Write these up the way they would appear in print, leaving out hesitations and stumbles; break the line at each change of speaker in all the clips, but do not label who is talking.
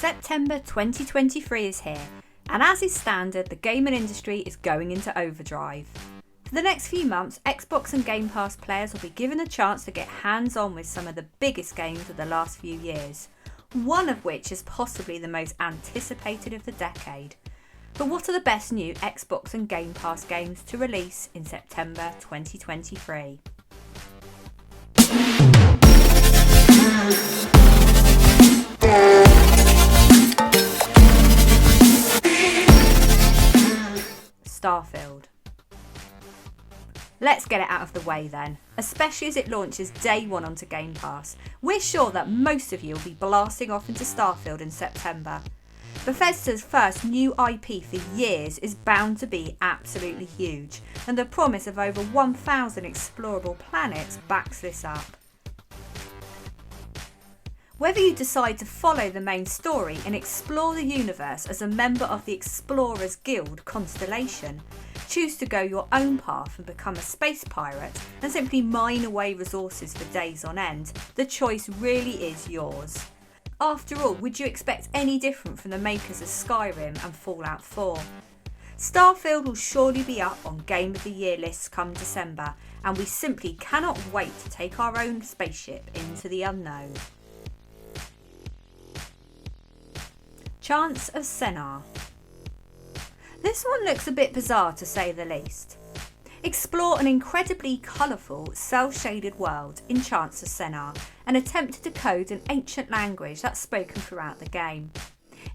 September 2023 is here, and as is standard, the gaming industry is going into overdrive. For the next few months, Xbox and Game Pass players will be given a chance to get hands-on with some of the biggest games of the last few years, one of which is possibly the most anticipated of the decade. But what are the best new Xbox and Game Pass games to release in September 2023? Starfield. Let's get it out of the way then, especially as it launches day one onto Game Pass. We're sure that most of you will be blasting off into Starfield in September. Bethesda's first new IP for years is bound to be absolutely huge, and the promise of over 1,000 explorable planets backs this up. Whether you decide to follow the main story and explore the universe as a member of the Explorers Guild constellation, choose to go your own path and become a space pirate and simply mine away resources for days on end, the choice really is yours. After all, would you expect any different from the makers of Skyrim and Fallout 4? Starfield will surely be up on Game of the Year lists come December, and we simply cannot wait to take our own spaceship into the unknown. Chants of Sennaar. This one looks a bit bizarre to say the least. Explore an incredibly colourful, cel-shaded world in Chants of Sennaar and attempt to decode an ancient language that's spoken throughout the game.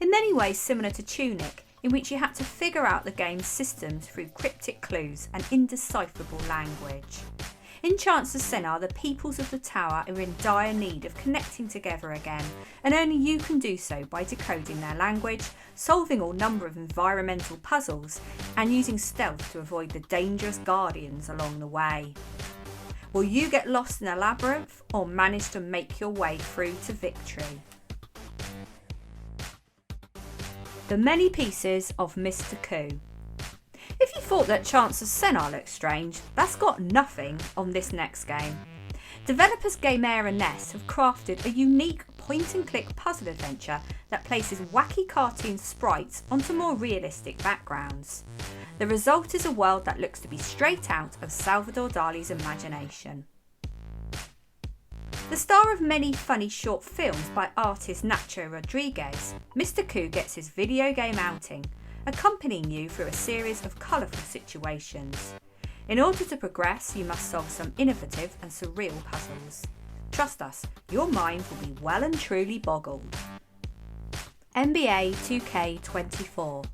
In many ways similar to Tunic, in which you had to figure out the game's systems through cryptic clues and indecipherable language. In Chants of Sennaar, the peoples of the tower are in dire need of connecting together again, and only you can do so by decoding their language, solving all number of environmental puzzles, and using stealth to avoid the dangerous guardians along the way. Will you get lost in a labyrinth, or manage to make your way through to victory? The Many Pieces of Mr. Coup. If you thought that Chants of Sennaar looked strange, that's got nothing on this next game. Developers Gamera and Ness have crafted a unique point-and-click puzzle adventure that places wacky cartoon sprites onto more realistic backgrounds. The result is a world that looks to be straight out of Salvador Dali's imagination. The star of many funny short films by artist Nacho Rodriguez, Mr. Coup gets his video game outing, accompanying you through a series of colourful situations. In order to progress, you must solve some innovative and surreal puzzles. Trust us, your mind will be well and truly boggled. NBA 2K24.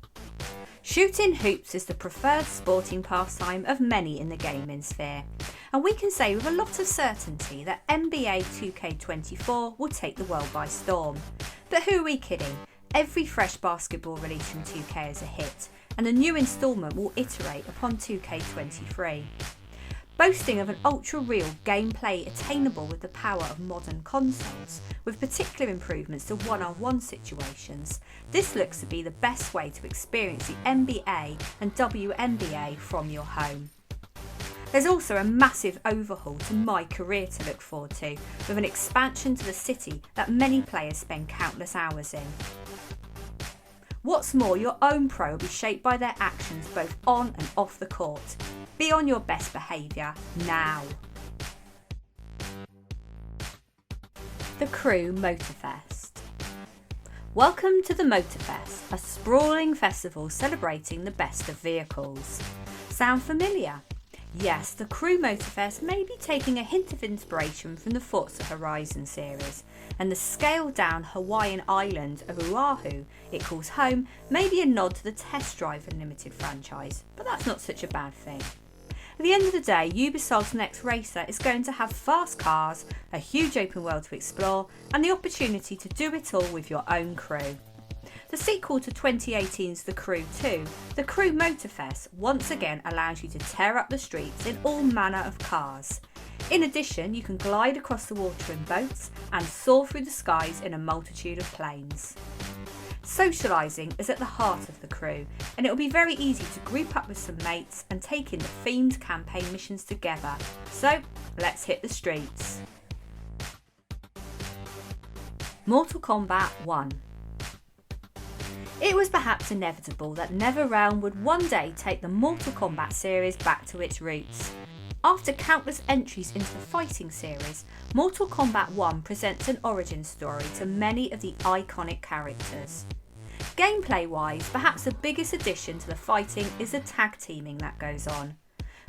Shooting hoops is the preferred sporting pastime of many in the gaming sphere, and we can say with a lot of certainty that NBA 2K24 will take the world by storm. But who are we kidding? Every fresh basketball release from 2K is a hit, and a new instalment will iterate upon 2K23. Boasting of an ultra-real gameplay attainable with the power of modern consoles, with particular improvements to one-on-one situations, this looks to be the best way to experience the NBA and WNBA from your home. There's also a massive overhaul to My Career to look forward to, with an expansion to the city that many players spend countless hours in. What's more, your own pro will be shaped by their actions both on and off the court. Be on your best behaviour now. The Crew Motorfest. Welcome to the Motorfest, a sprawling festival celebrating the best of vehicles. Sound familiar? Yes, the Crew Motorfest may be taking a hint of inspiration from the Forza Horizon series, and the scaled-down Hawaiian island of Oahu it calls home may be a nod to the Test Drive Unlimited franchise, but that's not such a bad thing. At the end of the day, Ubisoft's next racer is going to have fast cars, a huge open world to explore, and the opportunity to do it all with your own crew. The sequel to 2018's The Crew 2, The Crew Motorfest once again allows you to tear up the streets in all manner of cars. In addition, you can glide across the water in boats and soar through the skies in a multitude of planes. Socialising is at the heart of The Crew, and it will be very easy to group up with some mates and take in the themed campaign missions together. So, let's hit the streets. Mortal Kombat 1. It was perhaps inevitable that NetherRealm would one day take the Mortal Kombat series back to its roots. After countless entries into the fighting series, Mortal Kombat 1 presents an origin story to many of the iconic characters. Gameplay-wise, perhaps the biggest addition to the fighting is the tag teaming that goes on.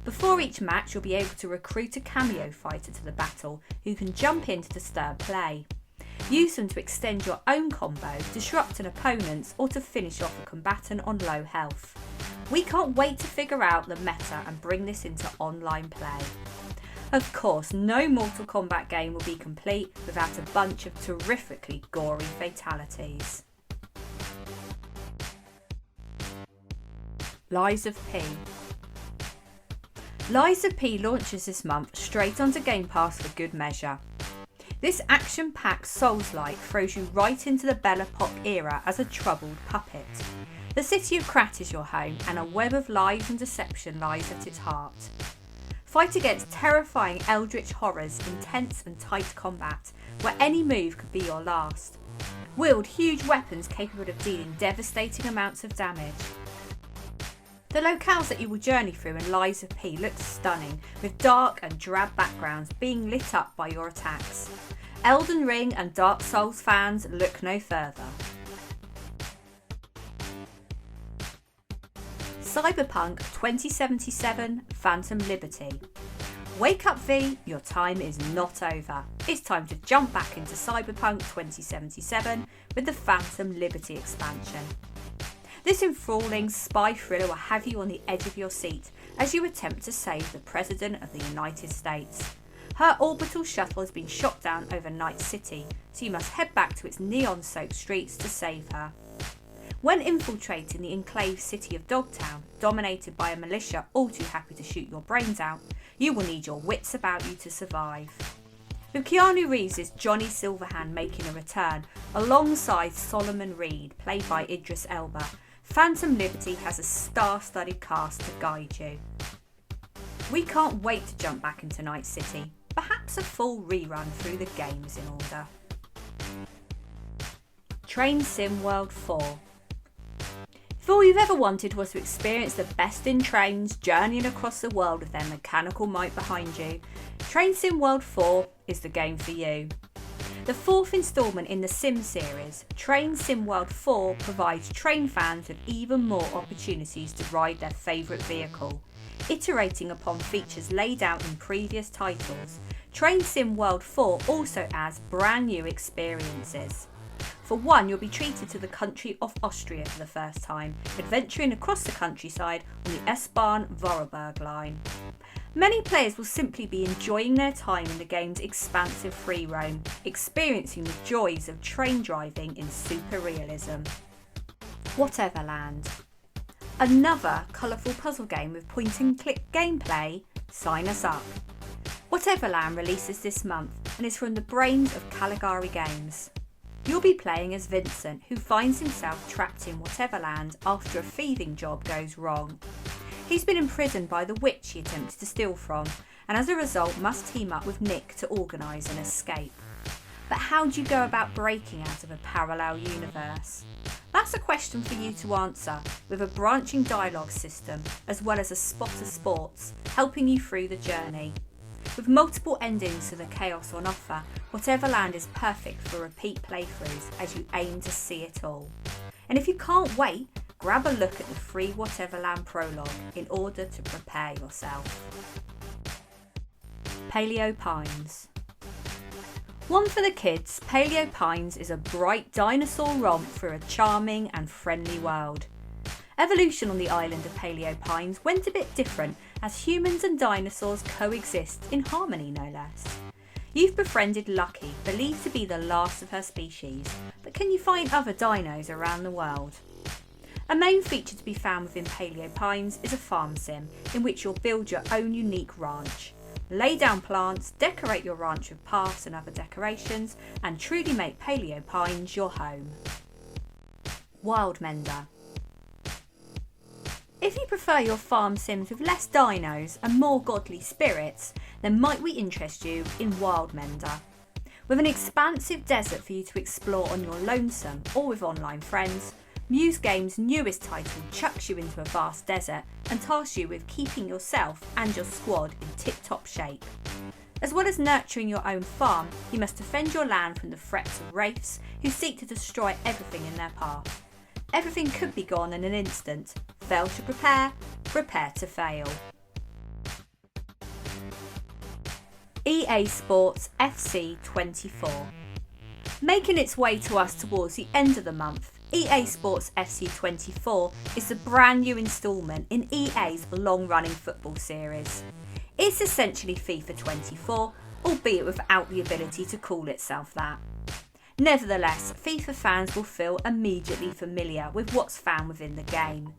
Before each match, you'll be able to recruit a cameo fighter to the battle who can jump in to disturb play. Use them to extend your own combo, disrupt an opponent's, or to finish off a combatant on low health. We can't wait to figure out the meta and bring this into online play. Of course, no Mortal Kombat game will be complete without a bunch of terrifically gory fatalities. Lies of P. Lies of P launches this month straight onto Game Pass for good measure. This action-packed Souls-like throws you right into the Belle Epoque era as a troubled puppet. The city of Krat is your home, and a web of lies and deception lies at its heart. Fight against terrifying eldritch horrors in tense and tight combat, where any move could be your last. Wield huge weapons capable of dealing devastating amounts of damage. The locales that you will journey through in Lies of P look stunning, with dark and drab backgrounds being lit up by your attacks. Elden Ring and Dark Souls fans, look no further. Cyberpunk 2077 Phantom Liberty. Wake up V, your time is not over. It's time to jump back into Cyberpunk 2077 with the Phantom Liberty expansion. This enthralling spy thriller will have you on the edge of your seat as you attempt to save the President of the United States. Her orbital shuttle has been shot down over Night City, so you must head back to its neon-soaked streets to save her. When infiltrating the enclave city of Dogtown, dominated by a militia all too happy to shoot your brains out, you will need your wits about you to survive. With Keanu Reeves' Johnny Silverhand making a return, alongside Solomon Reed, played by Idris Elba, Phantom Liberty has a star-studded cast to guide you. We can't wait to jump back into Night City. Perhaps a full rerun through the games in order. Train Sim World 4. If all you've ever wanted was to experience the best in trains journeying across the world with their mechanical might behind you, Train Sim World 4 is the game for you. The fourth instalment in the Sim series, Train Sim World 4 provides train fans with even more opportunities to ride their favourite vehicle. Iterating upon features laid out in previous titles, Train Sim World 4 also adds brand new experiences. For one, you'll be treated to the country of Austria for the first time, adventuring across the countryside on the S-Bahn-Vorarlberg line. Many players will simply be enjoying their time in the game's expansive free roam, experiencing the joys of train driving in super realism. Whatever Land. Another colourful puzzle game with point-and-click gameplay? Sign us up. Whatever Land releases this month and is from the brains of Caligari Games. You'll be playing as Vincent, who finds himself trapped in Whatever Land after a thieving job goes wrong. He's been imprisoned by the witch he attempted to steal from, and as a result must team up with Nick to organise an escape. But how do you go about breaking out of a parallel universe? That's a question for you to answer, with a branching dialogue system as well as a spot of sports helping you through the journey. With multiple endings to the chaos on offer, Whatever Land is perfect for repeat playthroughs as you aim to see it all. And if you can't wait, grab a look at the free Whatever Land prologue in order to prepare yourself. Paleo Pines. One for the kids, Paleo Pines is a bright dinosaur romp through a charming and friendly world. Evolution on the island of Paleo Pines went a bit different as humans and dinosaurs coexist in harmony, no less. You've befriended Lucky, believed to be the last of her species, but can you find other dinos around the world? A main feature to be found within Paleo Pines is a farm sim in which you'll build your own unique ranch. Lay down plants, decorate your ranch with paths and other decorations, and truly make Paleo Pines your home. Wildmender. If you prefer your farm sims with less dinos and more godly spirits, then might we interest you in Wildmender. With an expansive desert for you to explore on your lonesome or with online friends, Muse Games' newest title chucks you into a vast desert and tasks you with keeping yourself and your squad in tip-top shape. As well as nurturing your own farm, you must defend your land from the threats of wraiths who seek to destroy everything in their path. Everything could be gone in an instant. Fail to prepare, prepare to fail. EA Sports FC 24. Making its way to us towards the end of the month, EA Sports FC 24 is a brand new instalment in EA's long-running football series. It's essentially FIFA 24, albeit without the ability to call itself that. Nevertheless, FIFA fans will feel immediately familiar with what's found within the game.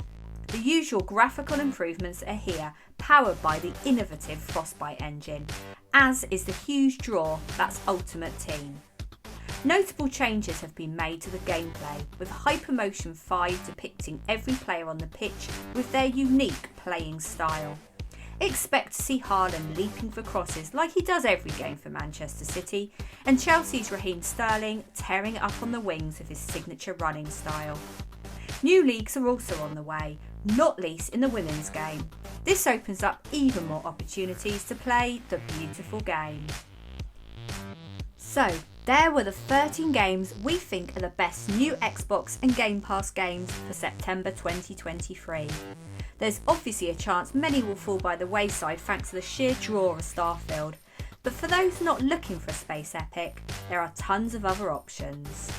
The usual graphical improvements are here, powered by the innovative Frostbite engine, as is the huge draw that's Ultimate Team. Notable changes have been made to the gameplay, with Hypermotion 5 depicting every player on the pitch with their unique playing style. Expect to see Haaland leaping for crosses like he does every game for Manchester City, and Chelsea's Raheem Sterling tearing it up on the wings with his signature running style. New leagues are also on the way, not least in the women's game. This opens up even more opportunities to play the beautiful game. So, there were the 13 games we think are the best new Xbox and Game Pass games for September 2023. There's obviously a chance many will fall by the wayside thanks to the sheer draw of Starfield, but for those not looking for a space epic, there are tons of other options.